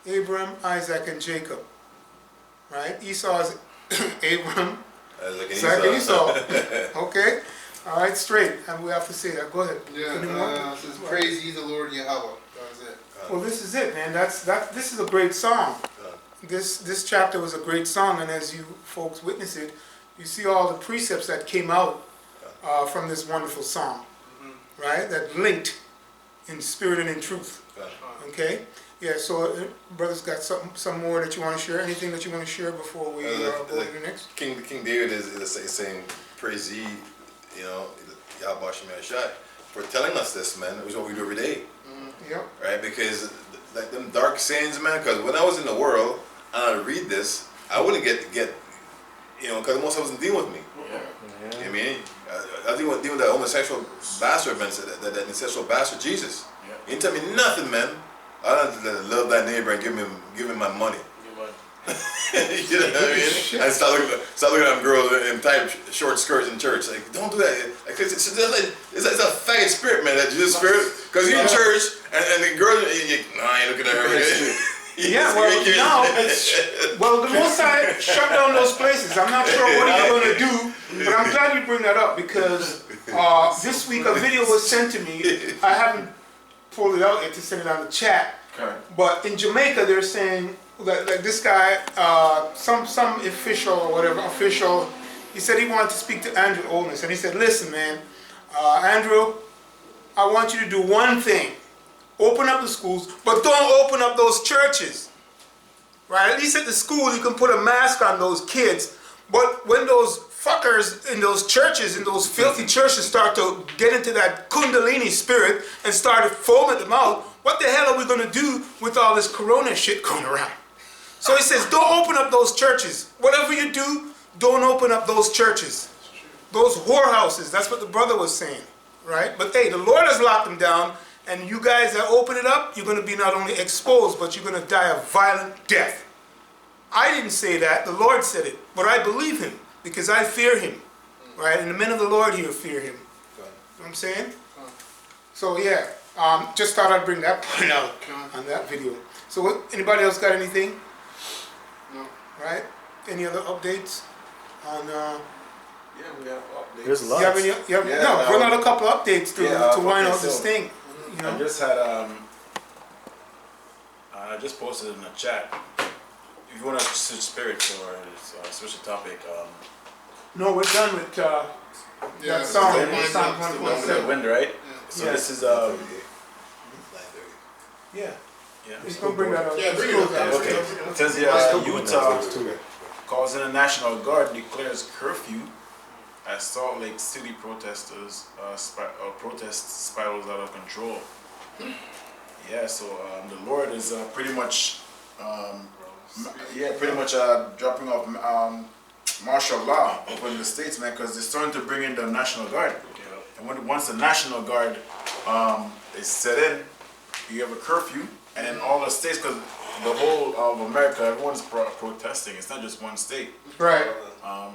Abraham, Isaac, and Jacob. Right? Esau is Abraham, Isaac, and Esau. Okay? All right, straight. And we have to say that. Go ahead. Yeah, it says, praise ye the Lord Yahweh. That's it. Well, this is it, man. This is a great song. This chapter was a great song, and as you folks witness it, you see all the precepts that came out from this wonderful song, right? That linked in spirit and in truth. Okay? Yeah, so brothers got some more that you want to share? Anything that you want to share before we go to the next? King David is saying, praise ye, Yahweh Shem Yahshai, for telling us this, man. It was what we do every day. Yep. Right? Because like them dark sayings, man, because when I was in the world and I read this, I wouldn't get because most of us wasn't dealing with me. Yeah. You know what I mean? I was dealing with that homosexual bastard, man, that ancestral bastard, Jesus. Yeah. He didn't tell me nothing, man. I don't love thy neighbor and give him my money. You know what I mean? And start looking at them girls in tight short skirts in church. Like, don't do that. Like, it's a faggot spirit, man, that Jesus spirit. Because you're in church and the girl, I ain't looking at her. Yeah, well, the Most High shut down those places. I'm not sure what he's going to do, but I'm glad you bring that up because this week a video was sent to me. I haven't pulled it out yet to send it on the chat. Okay. But in Jamaica, they're saying that like this guy, some official or whatever official, he said he wanted to speak to Andrew Oldness, and he said, "Listen, man, Andrew, I want you to do one thing." Open up the schools, but don't open up those churches. Right? At least at the school you can put a mask on those kids. But when those fuckers in those churches, in those filthy churches start to get into that kundalini spirit and start foaming them out, what the hell are we going to do with all this corona shit going around? So he says, don't open up those churches. Whatever you do, don't open up those churches. Those whorehouses, that's what the brother was saying. Right? But hey, the Lord has locked them down. And you guys that open it up, you're going to be not only exposed, but you're going to die a violent death. I didn't say that. The Lord said it. But I believe him because I fear him. Right? And the men of the Lord here fear him. You know what I'm saying? So yeah, just thought I'd bring that point out on that video. So what, anybody else got anything? No. Right? Any other updates on... Yeah, we have updates. There's lots. Bring out a couple updates to wind out this thing. You know? I just had I just posted in the chat. If you want to switch spirits or switch the topic, no, we're done with that song. Done with the wind, right? Yeah. So this is yeah. He's gonna bring that up. Yeah, bring it up. Okay. It says here, Utah calls in a National Guard, declares curfew as Salt Lake City protesters protests spirals out of control. Yeah, so the Lord is pretty much dropping off martial law over in the states, man, because they're starting to bring in the National Guard. And once the National Guard is set in, you have a curfew, and in all the states, because the whole of America, everyone's protesting. It's not just one state. Right.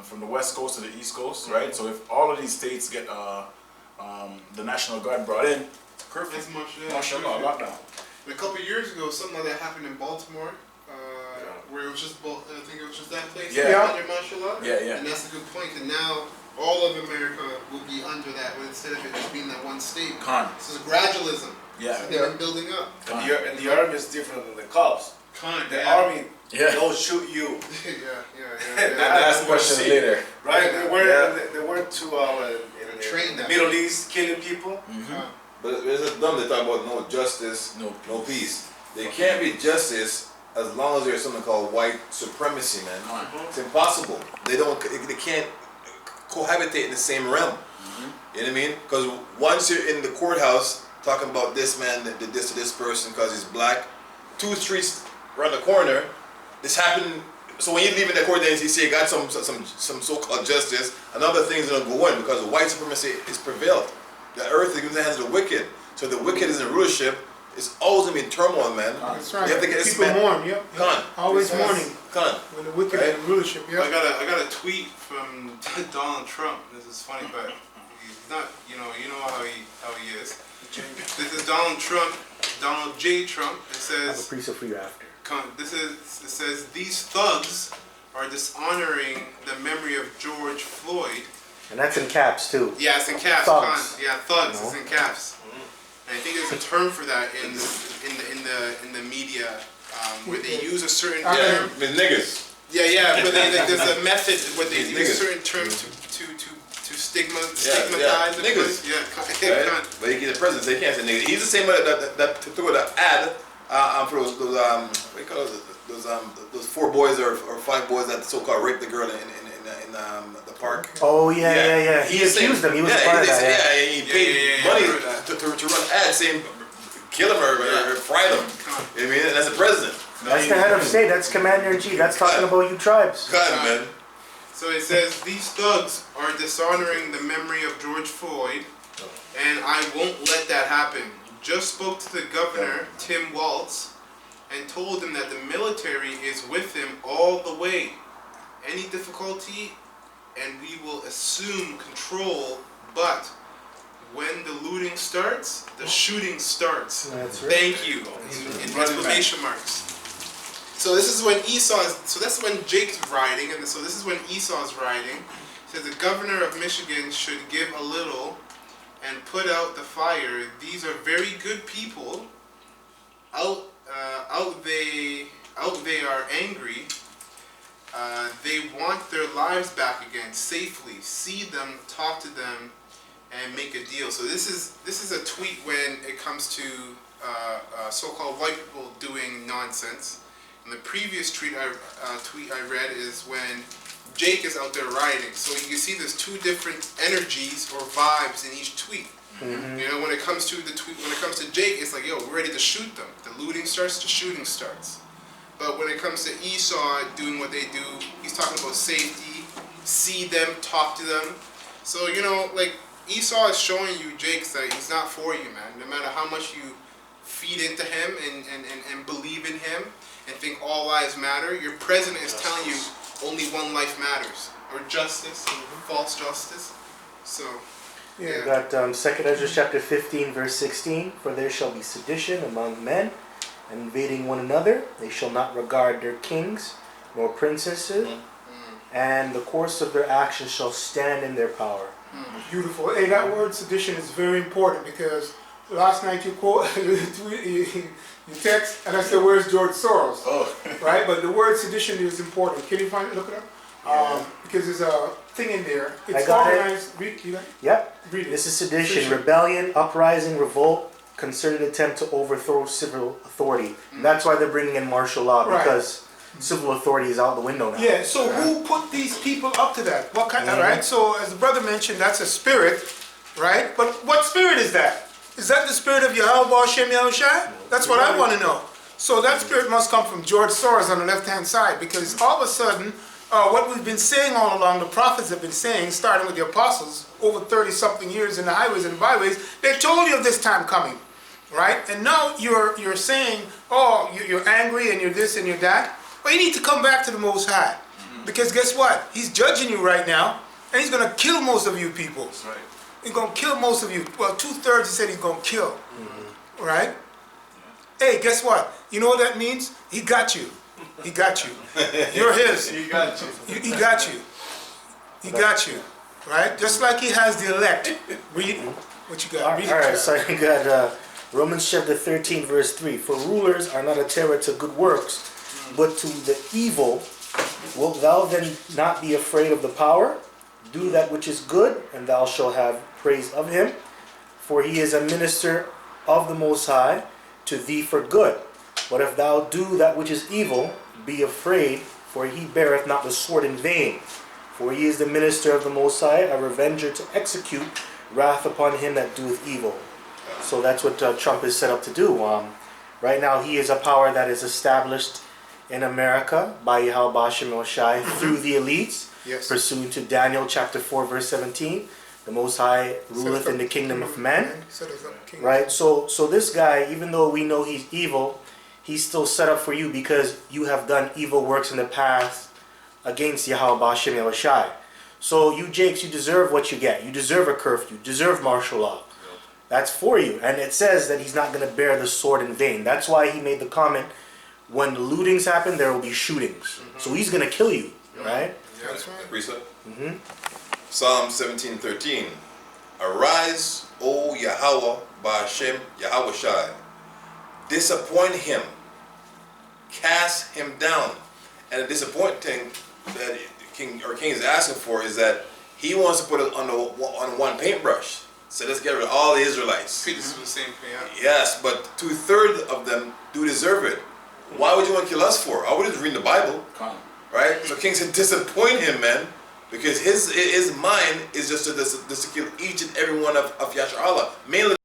From the West Coast to the East Coast, right? So if all of these states get the National Guard brought in, curfew, martial law, lockdown. A couple of years ago, something like that happened in Baltimore, where it was just, I think it was just that place under martial law. Yeah. And that's a good point, because now all of America will be under that, instead of it just being that one state. This is gradualism. Yeah. So they've been building up. And the army is different than the cops. The army don't shoot you. Yeah. Ask question later. Right? They weren't too trained in the Middle East killing people. But it's just dumb to talk about no justice, no peace. There can't be justice as long as there's something called white supremacy, man. It's impossible. They can't cohabitate in the same realm. You know what I mean? Because once you're in the courthouse talking about this man that did this to this person because he's black, 2 streets around the corner, this happened. So when you leave in the court, then you see you got some so-called justice, and other things are gonna go in because white supremacy is prevailed. The earth is in the hands of the wicked. So the wicked is in rulership. It's always gonna be in turmoil, man. That's right. You have to get people mourn. Always mourning. When the wicked is in rulership. I got a tweet from Donald Trump. This is funny, but he's not. You know how he is. This is Donald Trump Donald J. Trump. It I have a says, preset for you after. it says, these thugs are dishonoring the memory of George Floyd. And that's in caps too. Yeah, it's in caps. Thugs. Yeah, thugs. You know? It's in caps. And I think there's a term for that in the media where they use a certain term. With niggas. Yeah, but there's a method where they use certain terms to stigmatize the niggas. Yeah, Right? But he the president, they can't say niggas. He's the same that threw the ad for those what do you call those 4 boys or 5 boys that so-called raped the girl in the park. Oh yeah. He accused them. He was a part of that. Yeah, he paid money to run ads saying kill him or fry them. You know what I mean? And that's the president. That's the head of state. That's commander-in-chief. That's talking about you tribes. God, man. So it says, these thugs are dishonoring the memory of George Floyd, and I won't let that happen. Just spoke to the governor, Tim Walz, and told him that the military is with him all the way. Any difficulty, and we will assume control, but when the looting starts, the shooting starts. That's right. Thank you. In exclamation marks. So this is when so that's when Jake's riding, and so this is when Esau's riding. It says the governor of Michigan should give a little and put out the fire. These are very good people. Out they are angry. They want their lives back again safely. See them, talk to them, and make a deal. So this is a tweet when it comes to so-called white people doing nonsense. And the previous tweet I read is when Jake is out there riding. So you can see there's 2 different energies or vibes in each tweet. Mm-hmm. You know, when it comes to Jake, it's like, yo, we're ready to shoot them. The looting starts, the shooting starts. But when it comes to Esau doing what they do, he's talking about safety, see them, talk to them. So, you know, like, Esau is showing you, Jake, that he's not for you, man. No matter how much you feed into him and believe in him and think all lives matter, your president is telling you only one life matters. Or justice, false justice. So, yeah. We got 2nd Ezra chapter 15, verse 16. For there shall be sedition among men, and invading one another. They shall not regard their kings nor princesses, and the course of their actions shall stand in their power. Beautiful. Hey, that word sedition is very important because last night you quote, you text, and I said, "Where's George Soros?" Oh. Right, but the word sedition is important. Can you find it? Look it up. Because there's a thing in there. It's I got organized. Read it. Yep. Read it. This is sedition, rebellion, uprising, revolt, concerted attempt to overthrow civil authority. And that's why they're bringing in martial law, because civil authority is out the window now. Yeah, so who put these people up to that? What kind, right? So as the brother mentioned, that's a spirit, right? But what spirit is that? Is that the spirit of Yahweh Shem Yahushai? That's what I want to know. So that spirit must come from George Soros on the left-hand side, because all of a sudden, what we've been saying all along, the prophets have been saying, starting with the apostles, over 30-something years in the highways and byways, they told you of this time coming, right? And now you're saying, oh, you're angry and you're this and you're that. Well, you need to come back to the Most High. Because guess what? He's judging you right now, and he's going to kill most of you people. That's right. He's going to kill most of you. Well, 2/3 he said he's going to kill. Right? Hey, guess what? You know what that means? He got you. He got you. You're his. He got you. He got you. He got you. Right? Just like he has the elect. Read what you got. Read All right, it. so you got Romans chapter 13, verse 3. For rulers are not a terror to good works, but to the evil. Wilt thou then not be afraid of the power? Do that which is good, and thou shalt have praise of him. For he is a minister of the Most High to thee for good. But if thou do that which is evil, be afraid, for he beareth not the sword in vain. For he is the minister of the Most High, a revenger to execute wrath upon him that doeth evil. So that's what Trump is set up to do. Right now he is a power that is established in America by Yahweh Bashem Oshai through the elites, pursuant to Daniel chapter 4 verse 17. The Most High ruleth in the kingdom of men. Right? So this guy, even though we know he's evil, he's still set up for you because you have done evil works in the past against Yahweh Bashem Oshai. So you Jakes, you deserve what you get. You deserve a curfew. You deserve martial law. That's for you. And it says that he's not going to bear the sword in vain. That's why he made the comment, when the lootings happen, there will be shootings. So he's going to kill you, right? Yeah, that's right. Precept? Psalm 17:13. Arise, O Yahweh, Ba'ashem Yahweh Shai. Disappoint him. Cast him down. And the disappointing that king is asking for is that he wants to put it on one paintbrush. So let's get rid of all the Israelites. Treat this with the same payout. Yes, but 2/3 of them do deserve it. Why would you want to kill us for? I would just read the Bible. Right? So King said, disappoint him, man. Because his mind is just to kill each and every one of Yashar Allah. Mainly